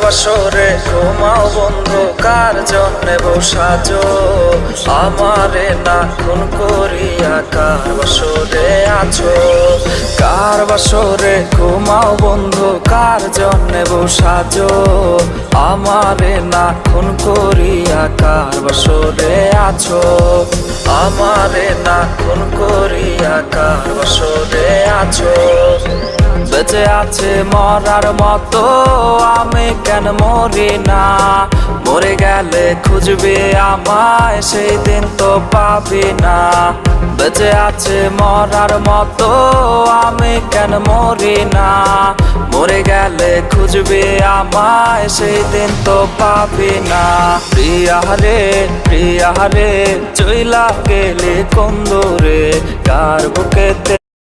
বাসরে ঘুমাও বন্ধু, কার জন্যে বসাজো আমারে না খুন করিয়া? কার বাসরে আছো? কার বাসরে ঘুমাও বন্ধু, কার জন্যে বসাজো আমারে না খুন করিয়া? কার বাসরে আছো আমারে না খুন করিয়া? কার বাসরে আছো? বেঁচে আছে মরার মতো আমি কেন মরি না? মরে গেলে খুঁজবে আমায়, সেই দিন তো পাবি না। বেঁচে আছে মরার মতো আমি কেন মরি না? মরে গেলে খুঁজবে আমায়, সেই দিন তো পাবি না। প্রিয়া রে চইলা গেলে কোন দূরে, কার বুকেতে